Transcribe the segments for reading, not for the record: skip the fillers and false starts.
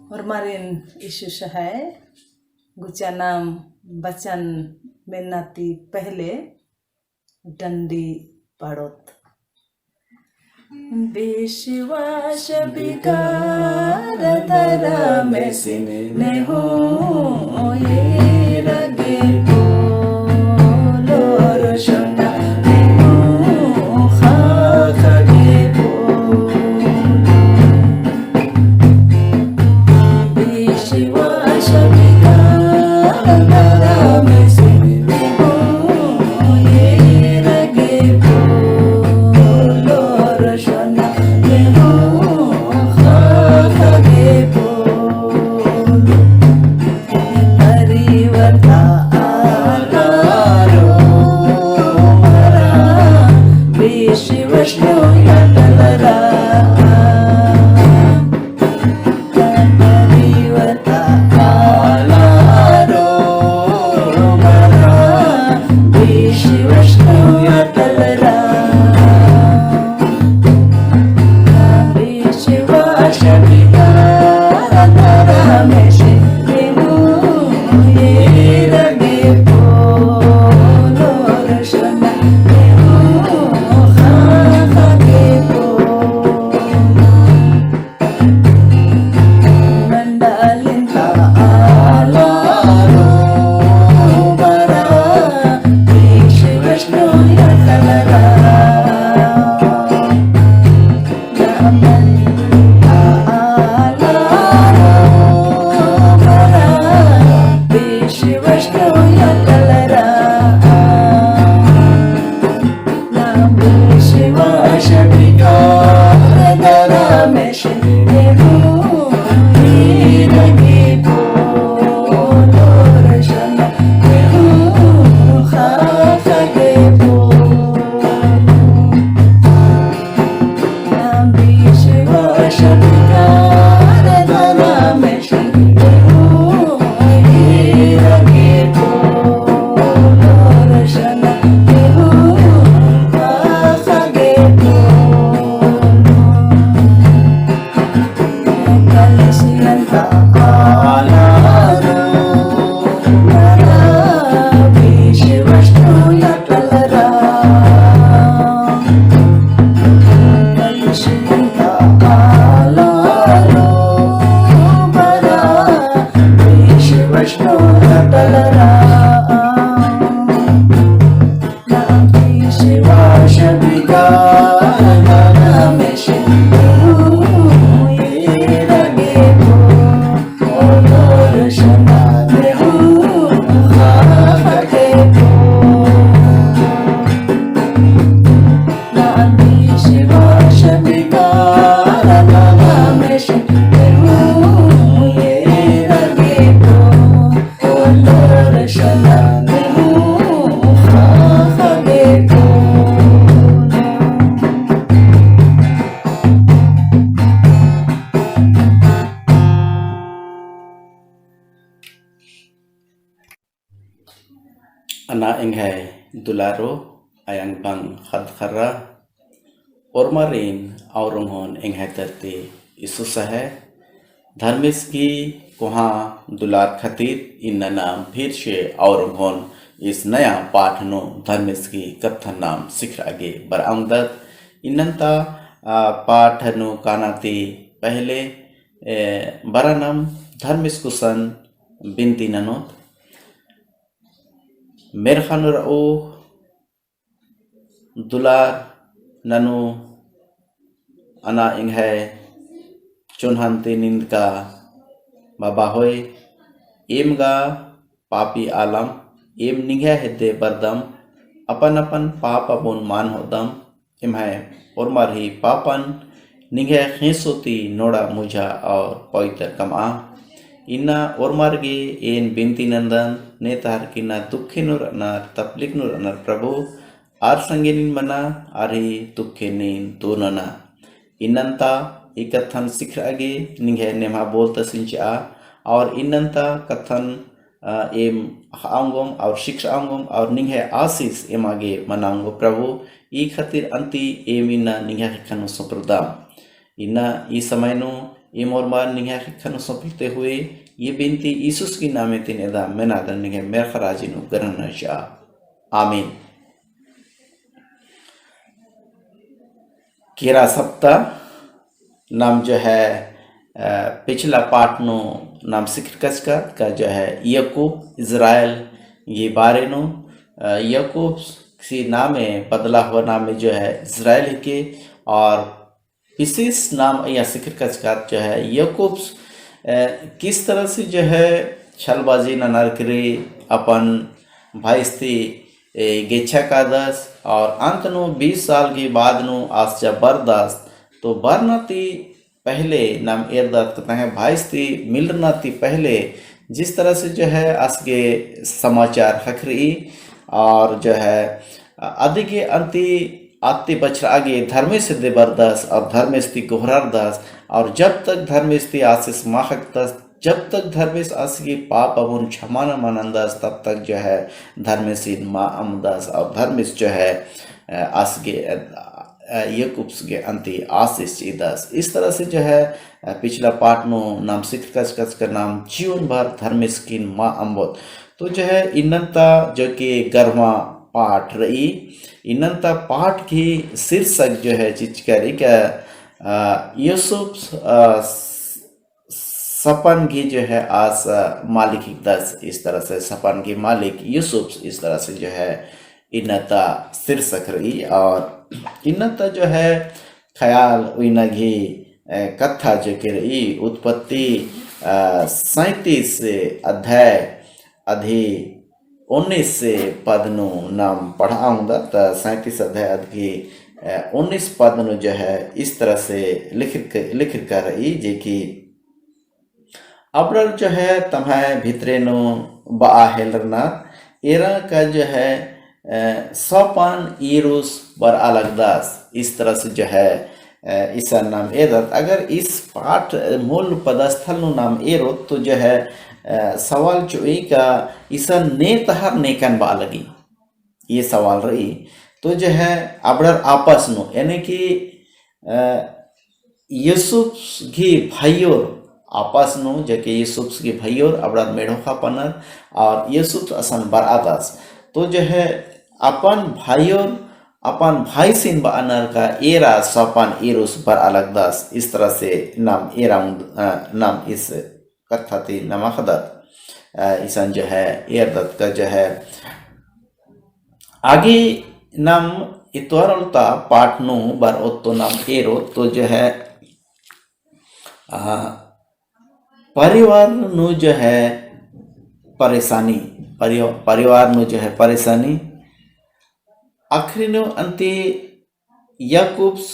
Hormarin isu hai gucanam bacan menati pehle dandi padot. विश्वास विकार धरा में सिने हो ये रगे को लोरशना हो खागे को विश्वास विकार धरा में सिने हो ये रगे को Ana inghay dularo ayang bang khadkhara ormarin auronghon inghay terti isusa है धर्मेश की कोहा दुलार खतीर इन नाम फिर से औरंघोन इस नया पाठनो धर्मेश की कथन नाम सिख आगे बरामदत इनंता पाठनो कानाती पहले बरानम धर्मेश कुसन बिनती ननोत मेरखानुर ओ दुलार ननु अना इंघै चुनहंती निंद का बाबा होय एमगा पापी आलम एम निघे हेदे बरदम अपन अपन पाप अबोन मान होदम इम्है और मारही पापन निघे खेसोती नोड़ा मुझा और पवित्र कमा इन्ना और मार्गे एन बिनती नंदन नेतार किना दुखे नुर अनार तपलिक नुर अनार प्रभु आर संगेनिन मना आरी दुखे नीन तोनना इन्नंता इकथन सिख आगे निघे नेमा बोलता सिंचा और इन्नंता कथन एम आंगोम और शिक्षा आंगोम और निघे आशीष एम आगे मनांगो प्रभु ई खातिर अंति एम इन्ना निघे खनु सुप्रदाम इन्ना ई समय नो इमोरमार निगे खन सपलते हुए ये बिनती यीशुस की नामे तीन एदा मेनादर निगे मेर खराजिनु गरन शाह आमीन। केरा सप्ताह नाम जो है पिछला पाठ नो नाम सिक्र कचका का जो है यकूब इज़राइल ये बारे नो यकूब सी नामे बदला हुआ नाम जो है इज़राइल के और विशेष नाम या सिक्र कचका जो है यकूब किस तरह से जो है छलबाजी ननर करे अपन भाईस्ती गेच्छा का दस और अंत नो 20 साल के बाद नो आज जब बर्दाश्त तो बरनाती पहले नाम एरदात कहते हैं भाईस्ती मिलनाती पहले जिस तरह से जो है आज के समाचार हखरी और जो है अधिक अंति आते बछर आगे धर्मे से दे बर्दाश्त और धर्मेस्ती गोहरार दास और जब तक धर्मेस्ती आशीष माहक दस जब तक धर्मेश आसगी पाप अबुन क्षमान मानंदास तब तक जो है धर्मेशीन माँ अमदास और धर्मेश जो है आसगे यकूब्स के अंति आशीष दास। इस तरह से जो है पिछला पाठ नो नाम सिख कच कच का नाम जीवन भर धर्मेश की माँ अम्बोत तो जो है इन्नता जो कि गर्मा पाठ रही इन्नता पाठ की शीर्षक जो है चिचकारी का यूसुफ सपन की जो है आज मालिक दस इस तरह से सपन की मालिक यूसुफ इस तरह से जो है इन्नता शीर्षक रही और इन्नता जो है ख्याल उनगी कथा जो कि रही उत्पत्ति 37 अध्याय अधि 19 से पद नु नाम पढ़ाऊंगा तो 37 अध्याय अधि 19 पद नु जो है इस तरह से लिख कर रही जे कि अब्रर जो है तम्हें भितरे नो बा हेलरना एरा का जो है सोपान ईरूस बर अलगदास इस तरह से जो है ईसा नाम एरत अगर इस पाठ मूल पदस्थल नो नाम एरो तो जो है सवाल चुई का ईसा ने तहर नेकन बा लगी ये सवाल रही तो जो है अब्रर आपस नो यानी कि यूसुफ की भाइयों आपस नो जबकि यूसुफ की भाइयों अब्रर मेढ़ोखा पनर और यूसुफ असन बरादास तो जो है अपन भाइयों अपन भाई सिन बानर का एरा सपन एरोस बर अलगदास इस तरह से नाम एरा नाम इस कथा थी नमाखदत ईसान जो है एरदत का जो है आगे नाम इतवरलता पाठ नो बर ओत्तो नाम एरो तो जो है परिवार नु जो है परेशानी परिवार नु जो है परेशानी आखिरी नु अंति याकूब्स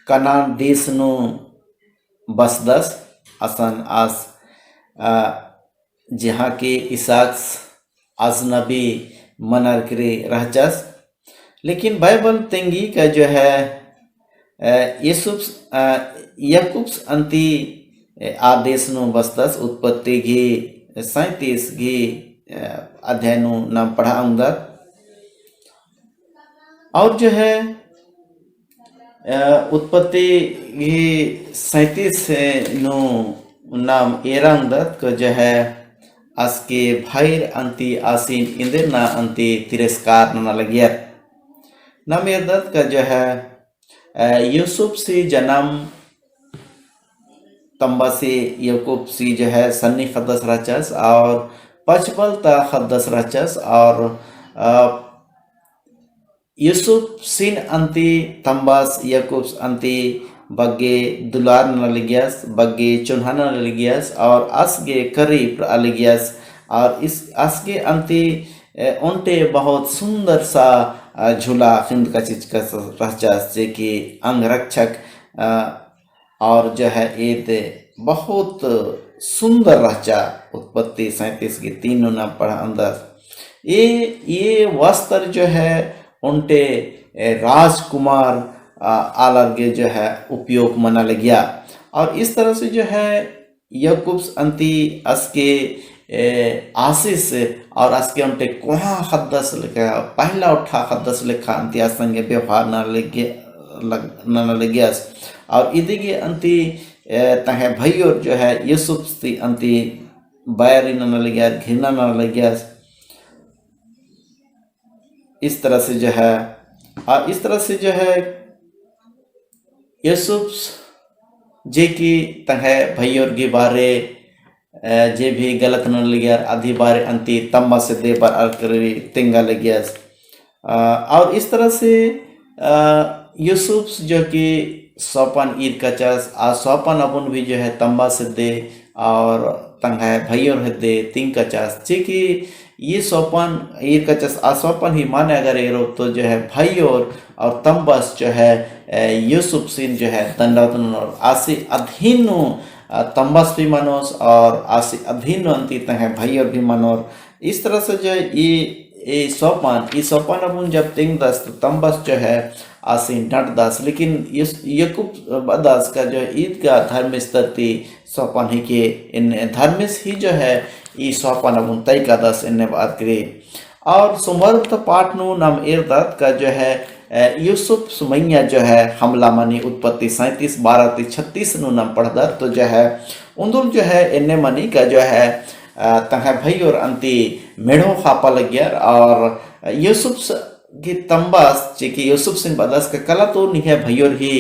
कनान देश नु बसदस असन आस जहाँ के इसाक्स अजनबी मनर करे रहचस लेकिन बाइबल तेंगी का जो है याकूब्स अंति आदेश नु बसदस उत्पत्ति की 37 की अध्याय नु नाम पढ़ाऊंगा और जो है उत्पत्ति की 37 नु नाम एरंगदत को जो है आज के भाईर अंति आसीन इंदिर ना अंति तिरस्कार न लगिया नाम एरदत का जो है यूसुफ से जन्म तंबा से याकूब सी जो है सन्नी खद्दस रचस और पचबल ता खद्दस रचस और यूसुफ सिन अंति तंबास याकूब अंति बग्गे दुलार न लिगियस बग्गे चुन्हाना न लिगियस और असगे करीब अलिगियस और इस असगे अंति उनटे बहुत सुंदर सा झूला खिंद का चीज का रचस जे कि अंगरक्षक और जो है ये बहुत सुंदर रचा उत्पत्ति 37 की 3 नाम पढ़ा अंदर ये वस्त्र जो है उनटे राजकुमार आलर्गे जो है उपयोग मना लग गया और इस तरह से जो है याकूब अंति असके आशीष और असके उनटे कोहा खद्दस लिखा पहला उठा खद्दस लिखा अंति संगे व्यवहार न लग गया और इदिगे अंति तहे भैयोर जो है यूसुफ सी अंति बैरी न लगे घृणा न लगे। इस तरह से जो है इस तरह से जो है यूसुफ जे की तहे भैयोर के बारे जे भी गलत न लगे आधी बार अंति तम्बा से दे बार अरकरी तिंगा लगे। और इस तरह से यूसुफ जो कि सोपन ईद का चस आ सोपन अपन भी जो है तम्बा से दे और तंगे भैयोर है दे तिंग का चस जे कि ये सोपन ईद का चस आ सोपन ही माने अगर एरो तो जो है भैयोर और तम्बस जो है यूसुफ सिन जो है दंडातन और आसी अधीन तम्बस भी मनोस और आसी अधीन अंति तंगे भैयोर भी मनोर। इस तरह से जो ये सोपान अपन जब तिंग दस तो तम्बस जो है आसीन डट दास। लेकिन यकूब बदास का जो ईद का धर्म स्तरती सोपान ही के इन धर्मिस ही जो है ये सोपान अपन तय का दस इन बात करी। और सोमवार तो पाठ नु नाम एरदात का जो है यूसुफ सुमैया जो है हमला मनी उत्पत्ति 37:12-36 नु नाम पढ़दा तो जो है उन्दुल जो है इन्ने मनी का जो है तंगे भई और अंति मेढ़ो खापा लग गया। और यूसुफ की तंबास जेकी यूसुफ सिंह बदस का कला तो नहीं है भैयोर ही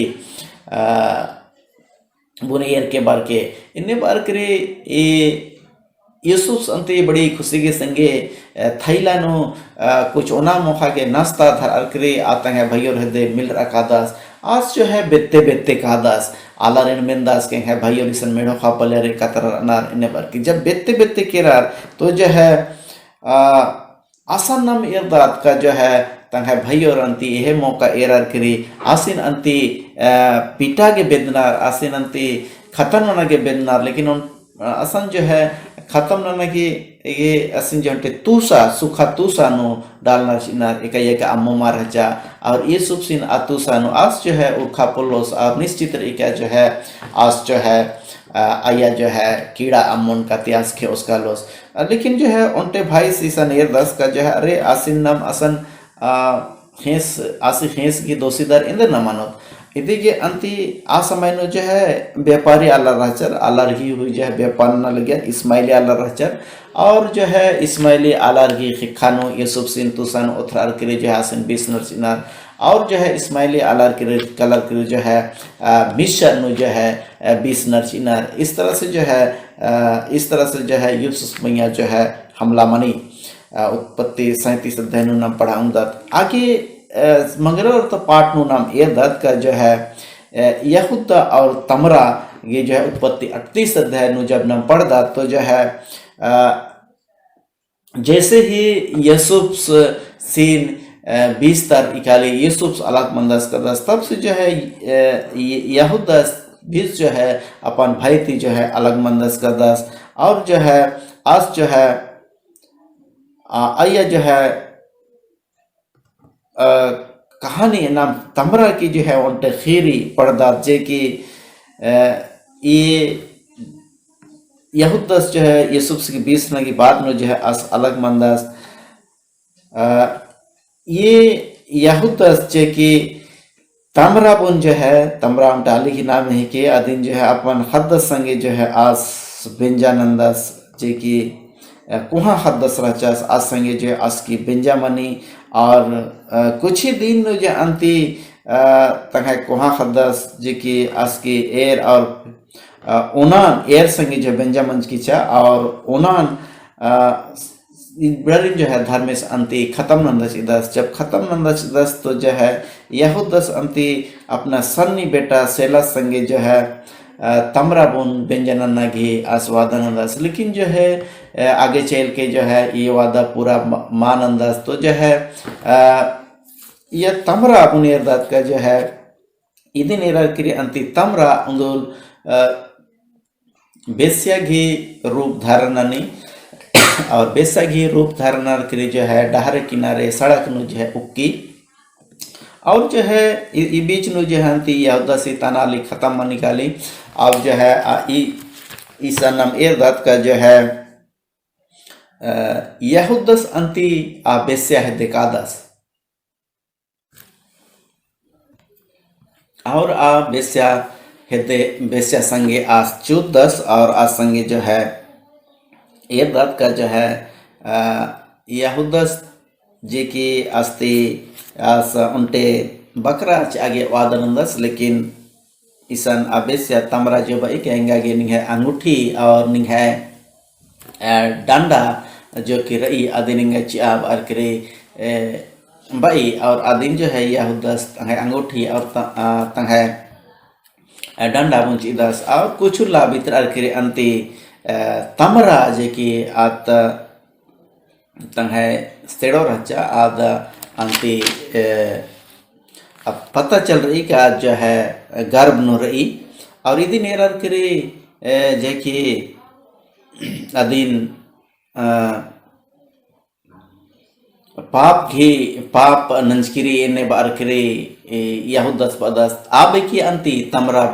बुनियर के बार के इन्ने बार करे ये यूसुफ अंते बड़ी खुशी के संगे थैला नो कुछ ओना मोखा के नाश्ता धर अरकरे आता है भैयोर हृदय मिल रखा दास। आज जो है बेते बेते का दास आला रेन मेंदास के है भैयोर इसन मेढ़ो खा पले रे कतर अनार इन्ने बार की जब बेते बेते केरार तो जो है आसान नाम इरदात का जो है तंगे भैयोर अंति यह मौका एरार करी आसिन अंति पीटा के बेदनार आसिन अंति खतन होना के बेदनार। लेकिन उन आसान जो है खत्म ना कि ये असिन जो हटे तूसा सुखा तूसा नो डालना चिनार एक ये का अम्मो मार जा और ये सुपसिन आतूसा नो आज जो है उखा पोलोस और निश्चित तरीका जो है आज जो है आया जो है कीड़ा अम्मोन का त्यास के उसका लोस। लेकिन जो है उनटे भाई सीसन एरदस का जो है अरे आसिन नाम असन खेस आसी खेस की दोषीदार इंदर न मानो इधे के अंति आ समय नो जो है व्यापारी आला रहचर आला रही हुई जो है व्यापार न लगे इस्माइली आला रहचर और जो है इस्माइली आला रही खिखानो यूसुफ सिन तुसन उथरार करे जो है आसिन 20 नरसिनार और जो है इस्माइली आला करे कलर करे जो है मिशन नो जो है 20 नरसिनार। इस तरह से जो है यूसुफ मैया जो है हमला मनी उत्पत्ति 37 अध्याय नु नाम पढ़ाऊंगा आगे मंगलवार तो पाठ नु नाम एरदात का जो है यहूदा और तमरा ये जो है उत्पत्ति 38 अध्याय नु जब नाम पढ़दा तो जो है जैसे ही यूसुफ सीन 20 तर इकाले यूसुफ अलग मंदस का दस तब से जो है यहूदा बीस जो है अपन भाई थी जो है अलग मंदस का दस और जो है आज जो है आया जो है कहानी नाम तमरा की जो है उनटे खीरी पर्दा जे की ये यहूदस जो है यूसुफ की 20 की बात में जो है अस अलग मंदास ये यहूदस जे की तमरा बुन जो है तमरा डाली की नाम है कि अधीन जो है अपन हदस संगे जो है आज बेंजानंदस जे की कुहा हदस रचास आज संगे जो आज की बेंजामनी और कुछ ही दिन जो अंति तंगे कुहा हदस जे की आज की एर और ओनान एर संगे जो बेंजामन की चा और ओनान बड़िन जो है धर्मेश अंति खत्म नंदस दस जब खत्म नंदस दस तो जो है यहूदस अंति अपना सन्नी बेटा सेला संगे जो है तमरा बुन व्यंजन घी आस्वादन अंदाज। लेकिन जो है आगे चल के जो है ये वादा पूरा मान अंदाज तो जो है यह तमरा बुन एरदात का जो है इदिन एरर करी अंति तमरा उंदुल बेस्या घी रूप धारणनी और बेस्या घी रूप धारणा करी जो है डहर किनारे सड़क नु जो है उक्की और जो है ई बीच नु जो है अंति यहूदा सी तनाली खत्म निकाली अब जो है ईसा नाम एरदात का जो है यहूदस अंति बेस्या है देकादस और बेस्या हेते बेस्या संगे आज चूदस और आज संगे जो है ये रात का जो है यहूदस जे की आस्ती आस उनटे बकरा आगे वादनंदस लेकिन इसन अबेस्या तमरा जो भाई कहेंगे कि निंग है अंगूठी और निंग है डंडा जो कि रही आदिन चियाब और करे भाई और आदिन जो है यहूदस तंग अंगूठी और तंग डंडा मुंचिदस और कुछ ला भीतर और करे अंति तमरा जे की आत तंग सेड़ो रचा आद अंति अब पता चल रही कि आज जो है गर्भ नो रही और इदी नेर करे जे कि अदीन पाप नंजकिरी इन्ने बार करे यहूदस पदस आबे की अंति तमरा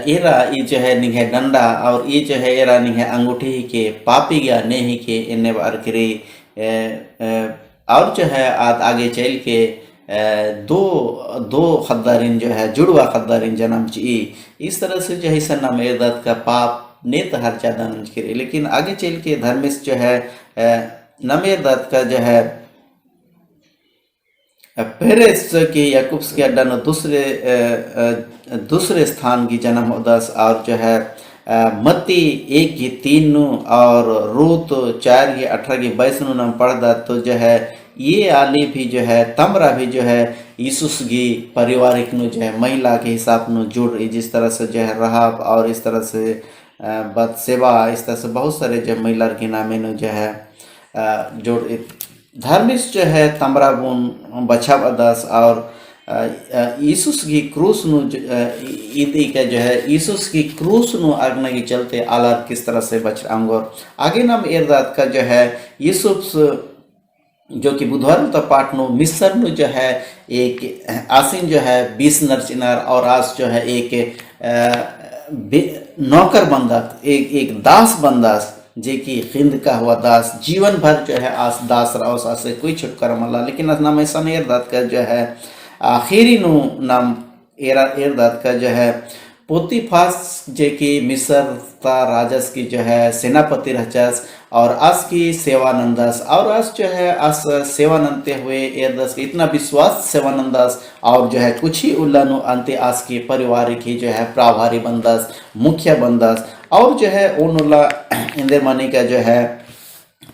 एरा ये जो है निंगे डंडा और ये जो है एरा निंगे अंगूठी के पापी गया नहीं के इन्ने बार करे और जो है आगे चल के दो खद्दारिन जो है जुड़वा खद्दारिन जन्म ची इस तरह से जो है सन्ना मेरदत का पाप ने तो हर ज्यादा नंजकिरी लेकिन आगे चल के धर्मेश जो है नमेरदत का जो है पेरेस के याकूब्स के अड्डा दूसरे स्थान की जन्म उदस और जो है मत्ती 1 की 3 और रूत 4 की 18 की 22 नाम पढ़दा तो जो है ये आली भी जो है तमरा भी जो है यीशुस की पारिवारिक नु जो है महिला के हिसाब नु जुड़ रही जिस तरह से जो है रहाब और इस तरह से बदसेवा इस तरह से बहुत सारे जो महिला के नामे नु जो है जोड़ धर्मिस जो है तमरा गुण बछा अदस और यीशुस की क्रूस नु ईदी का जो है यीशुस की क्रूस नु आज्ञा के चलते आलार किस तरह से बच रहा आगे नाम एरदात का जो है यीशुस जो कि बुधवार तो पाठ नु मिस्र नु जो है एक आसिन जो है 20 नरचिनार और आज जो है एक नौकर बंदक एक दास बंदास जे कि खिंद का हुआ दास जीवन भर जो है आस दास रहा से कोई छुटकारा मला लेकिन नाम ऐसा नहीं एरदात का जो है आखिरी नु नाम एरदात का जो है पोतीफास जे की मिस्र ता राजस की जो है सेनापति रचस और आज की सेवानंदस और आज जो है आज सेवानंदते हुए एरदस के इतना विश्वास सेवानंदस और जो है कुछ ही उल्लानु अंत्य आज की पारिवारिक ही जो है प्रभारी बंदस मुखिया बंदस और जो है उन्ला इंदर मनी का जो है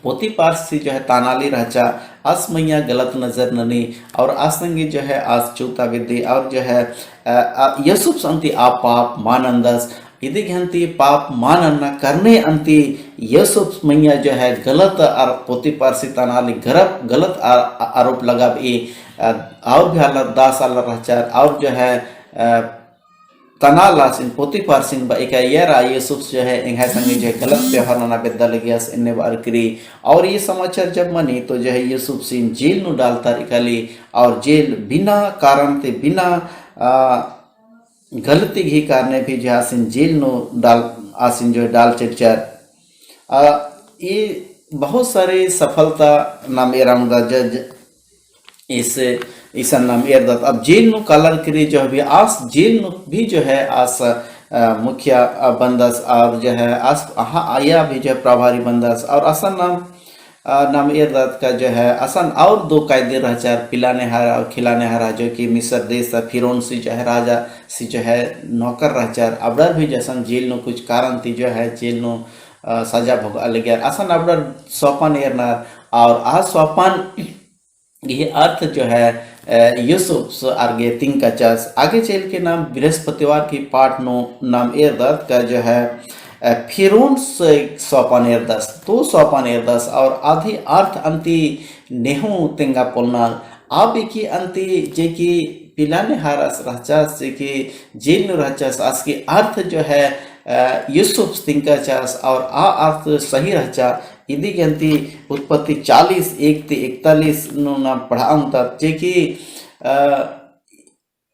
पोती पारसी जो है तानाली रचा आस मैया गलत नजर ननी और आसंगी जो है आज चूता विधि और जो है यसुप संति आप पाप मानंदस इदी घंती पाप मानना करने अंति यसुप मैया जो है गलत और पोती पारसी तानाली गलत आरोप लगा भी और भी अलग दास अलग रचा और जो है तनालासिन पोती पारसिन बा एक यारा यूसुफ जो है इंहा संगे जो गलत व्यवहार ना बेदा लगियास इन्ने बार करी और ये समाचार जब मनी तो जो है यूसुफ सिंह जेल नु डालता निकाली और जेल बिना कारण ते बिना गलती ही करने भी जो आसिन जेल नु डाल आसिन जो डाल चर्चा ये बहुत सारे सफलता नाम एरामदा जज इस नाम एरदत अब जेल नु कलर करी जो भी आस जेल नु भी जो है आस मुखिया बंदस और जो है आस आया भी जो है प्रभारी बंदस और आसन नाम एरदत का जो है आसन और दो कायदे रहचार पिलाने हारा और खिलाने हारा जो कि मिस्र देश फिरौन सी जो है राजा सी जो है नौकर रहचार अबडर भी जैसन जेल नु कुछ कारण थी जो है जेल नु सजा भोग अलग आसन अबडर सोपान एरनार और आज सोपान ये अर्थ जो है यूसुफ आगे तीन का चस आगे चल के नाम बृहस्पतिवार की पाठ नो नाम एरदत का जो है फिरौन से सोपान एरदस तो सोपान एरदस और आधी अर्थ अंति नेहू तिंगा पोलनाल आप की अंति जे की पिलाने हारस रहचास जे की जेल रहचास आज की अर्थ जो है यूसुफ तिंका चस और अर्थ सही रहचा इदी गंती उत्पत्ति 40 1 से 41 नो नाम पढ़ाऊं तब जे कि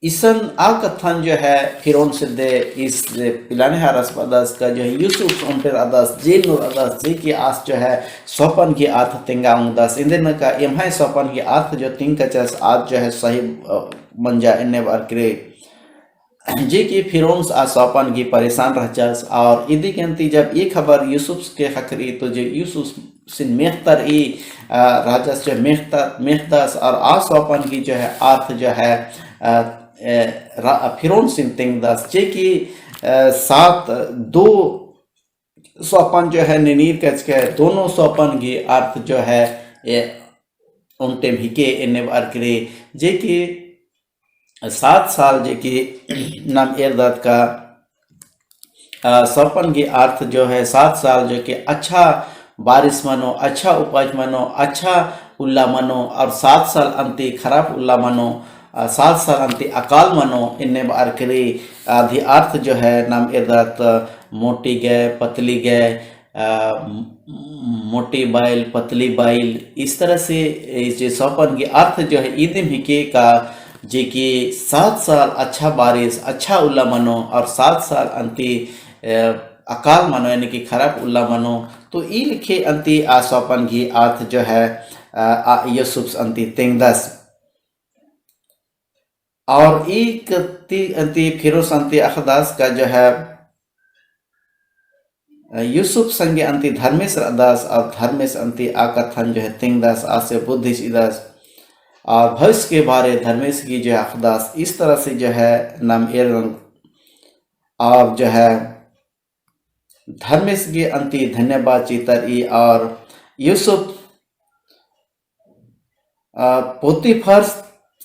ईसन आ कथन जो है फिरौन से दे इस पिलाने हारस पदस का जो है यूसुफ उनपर अदस जेल नो अदस जे कि आस जो है सोपन की अर्थ तिंगा उंगदस इंदर का एमहाय सोपन की अर्थ जो तिंका चस आज जो है सही मंजा इन्ने बार करे जे कि फिरौन आ सौपन की परेशान रहचस और इदी के अंती जब ये खबर यूसुफ के हकरी तो जो यूसुफ सिन मेहतर ई राजस जो मेहदस और आ सौपन की जो है अर्थ जो है फिरौन सिन तिंगदस जे कि सात दो सौपन जो है निनीर कच के दोनों सौपन की अर्थ जो है उन टेम हिके इन्ने अर्करे जे कि 7 साल जे कि नाम एरदात का सौपन की अर्थ जो है 7 साल जो कि अच्छा बारिश मनो, अच्छा उपज मनो, अच्छा उल्ला मनो और 7 साल अंति खराब उल्ला मनो, 7 साल अंति अकाल मनो इन्ने अर्करे आदि अर्थ जो है नाम एरदात मोटी गए पतली गए मोटी बाइल पतली बाइल इस तरह से जो सौपन की अर्थ जो है ईदिम हिके का जे कि 7 साल अच्छा बारिश अच्छा उल्ला मनो और 7 साल अंति अकाल मनो यानी कि खराब उल्ला मनो तो ई लिखे अंति आ सौपन की अर्थ जो है यूसुफ अंति तेंगदस और एक अंति फिरोस अंति अखदास का जो है यूसुफ संगे अंति धर्मेश दास और धर्मेश अंति आकथन जो है तिंगदास आसे बुद्धिश इदास और भविष्य के बारे धर्मेश की जो है अखदास इस तरह से जो है नाम एरंग और जो है धर्मेश की अंति धन्यवाद चितर ई और यूसुफ पोतीफर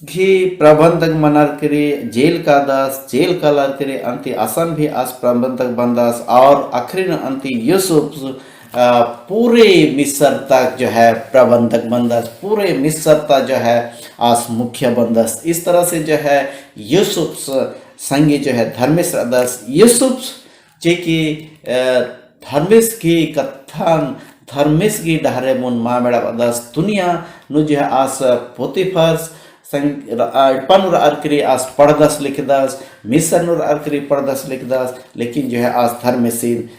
की प्रबंधक मनार करे जेल का दास जेल का लार करे अंति आसन भी आस प्रबंधक बंदास और आखिरी अंति यूसुफ पूरे मिस्र तक जो है प्रबंधक बंदास पूरे मिस्र तक जो है आस मुख्य बंदास इस तरह से जो है यूसुफ संगे जो है धर्मेश दास यूसुफ जे की धर्मेश की कथन धर्मेश की डहरे मुन मामेड़ा दास दुनिया नु जो है आस पोतीफर पनुर अर्करी आस पढ़दस लिखदास मिसनुर अर्करी पढ़दस लिखदास लेकिन जो है आज धर्मेसिन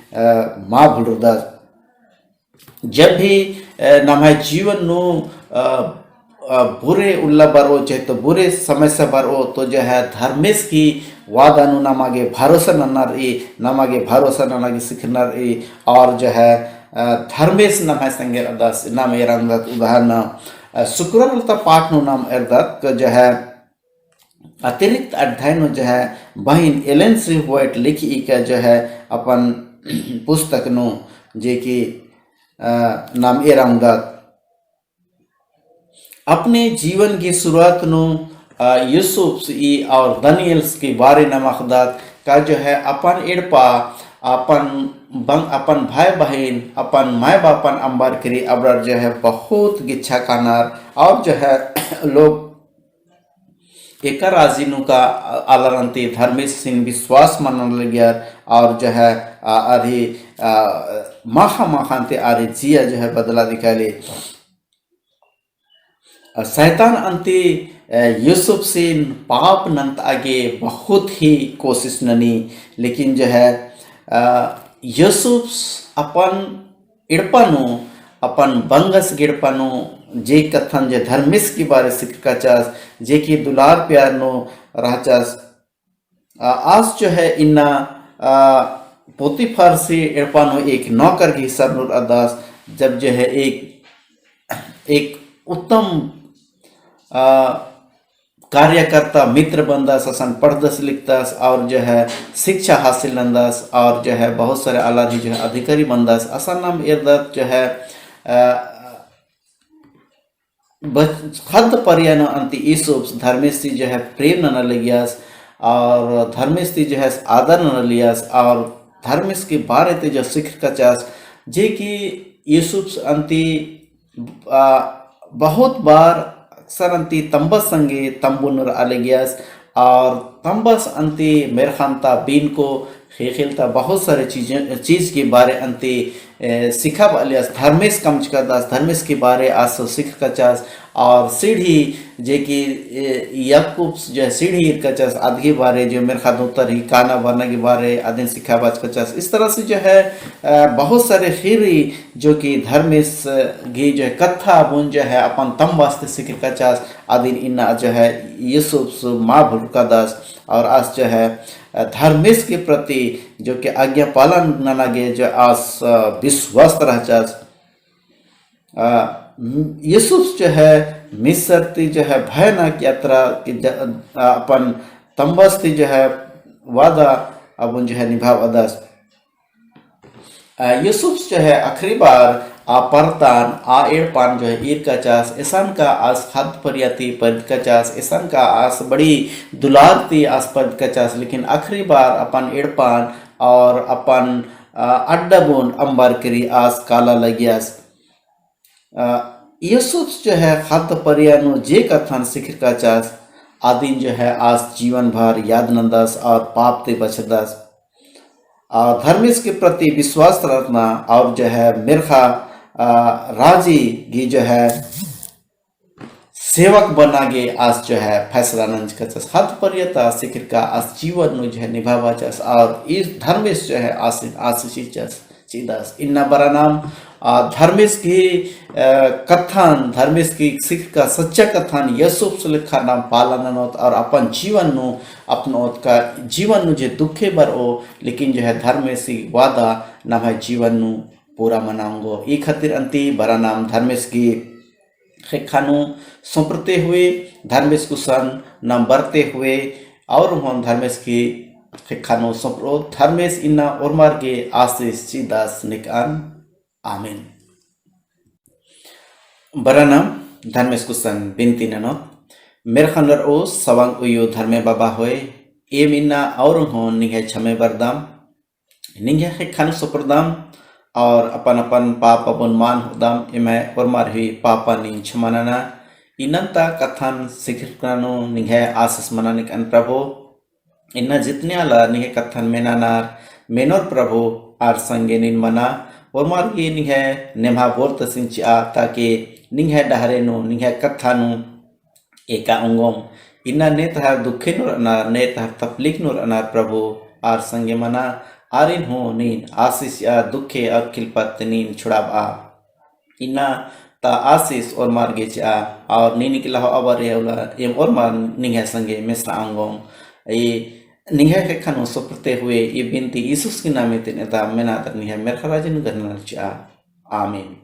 माँ भुलदास जब भी नमाय जीवन नु बुरे उल्ला बरो चाहे तो बुरे समय से बरो तो जो है धर्मेश की वादा नु नमागे भरोसा नन्नर ई नमागे भरोसा ननागे सिखनर ई और जो है धर्मेश नमाय संगे दास नाम एरंगत उदाहरण शुक्रवार पाठ नु नाम एरदत जो है अतिरिक्त अध्याय नु जो है बहन एलेन श्री व्हाइट लिखी का जो है अपन पुस्तक नु जे कि नाम एरंगत अपने जीवन की शुरुआत नु यूसुफ ई और दानियल्स के बारे नमखदात का जो है अपन इड़पा अपन भाई बहन अपन माय बापन अंबर करी अबर जो है बहुत गिच्छा कानार और जो है लोग एक राजीनु का आलरंती धर्मेश सिंह विश्वास मन लगिया और जो है आरी माखांते आरी जिया जो है बदला दिखाली शैतान अंति यूसुफ सिंह पाप नंत आगे बहुत ही कोशिश ननी लेकिन जो है यूसुफ अपन इड़पनु अपन बंगस गिड़पनु जे कथन जे धर्मेश की बारे सिक्का चास जे की दुलार प्यार नो रहचास आज जो है इन्ना पोतीफर से इड़पनु एक नौकर की हिसाब नूर अदास जब जो है एक उत्तम कार्यकर्ता मित्र बंदास असन पढ़दस लिखदास और जो है शिक्षा हासिल नंदास और जो है बहुत सारे आलाधी जो है अधिकारी बंदास असन नाम इर्दत जो है हद पर्यान अंति ईसुफ धर्मेश जो है प्रेम न लगियास और धर्मेश जो है आदर न लियास और धर्मेश के बारे ते जो सिख कचास जे कि यूसुफ अंति बहुत बार अक्सर अंति तंबस संगे तंबुनर आलेगियास और तंबस अंति मेरखानता बीन को खेलता बहुत सारे चीज़ के बारे अंति सिखा अलियास धर्मेश कम चुका दास धर्मेश के बारे आसो सीख कचास और सीढ़ी जे कि याकूब जो है सीढ़ी कचास आदि बारे जो मेरे खाद उत्तर ही काना वरना के बारे आदि सिखा बाज कचास इस तरह से जो है बहुत सारे खीरी जो कि धर्मेश की जो है कथा बुन जो है अपन तम वास्ते सीख कचास आदि इन्ना जो है यूसुफ माँ भुलका दास और आज जो है धर्मेश के प्रति जो कि आज्ञा पालन न लगे जो आज विश्वास रह यूसुफ जो है मिस्र ती जो है भयानक यात्रा की अपन तंबस्ती जो है वादा अब जो है निभाव अदास यूसुफ जो है आखिरी बार परतान एड़पान जो है ईर कचास ऐसान का आस खाद परियाती पद कचास ऐसान का आस बड़ी दुलारती आस पद कचास लेकिन आखिरी बार अपन एड़पान और अपन अड्डा बुन अंबार करी आस काला लगियास यूसुफ जो है खाद परियानु जे कथन सिखर कचास आदिन जो है आज जीवन भर याद नंदास और पाप ते बचदास और धर्मेश के प्रति विश्वास रखना और जो है मिर्खा राजी की जो है सेवक बना गे आज जो है फैसला नंज का हाथ परियता सिखर का आज जीवन जो है निभावा चास और इस धर्मेश जो है आशीष चीदास इन्ना बड़ा नाम धर्मेश की कथन धर्मेश की सिख का सच्चा कथन यूसुफ से लिखा नाम पालन और अपन जीवन नु अपनो का जीवन नु जे दुखे बर ओ लेकिन जो है धर्मेश की वादा नाम है जीवन नु पूरा मनाऊंगो ई खातिर अंति बड़ा नाम धर्मेश की खानु सौंपते हुए धर्मेश को सन नाम बरते हुए और हम धर्मेश की खानु सौंपो धर्मेश इन्ना और मार के आशीष चिदास निकान आमीन बड़ा नाम धर्मेश को सन बिनती ननो मेरे खंडर ओ सवांग उयो धर्मे बाबा होए ए मिन्ना और हो निगे छमे बरदाम निगे खानु सौपरदाम और अपन अपन पाप अपन मान होदाम इमे और मार ही पापा नि छमाना इनंता कथन सिखरकानो निगे आशीष मनाने कन प्रभु इन्ना जितने आला निगे कथन मेनानार मेनोर प्रभु आर संगे निन मना और मार की निगे नेमा बोर तसिंचा ताकि निगे डहरेनु निगे कथानु एका अंगोम इन्ना ने तहार दुखे नूर अनार ने तहार तपलीक नूर अनार प्रभु आर संगे मना आरिन हो नीन आशीष या दुखे और खिलपत नीन छुड़ाबा इन्ना ता आशीष और मार गे चा और नी निकला हो अबर एम और मार निगे संगे मिश्रा अंगोम ये निगे के खानो सपरते हुए ये बिनती यीशु के नाम में तेने ता मेना तर निगे मेरे खराजन करना चा आमीन।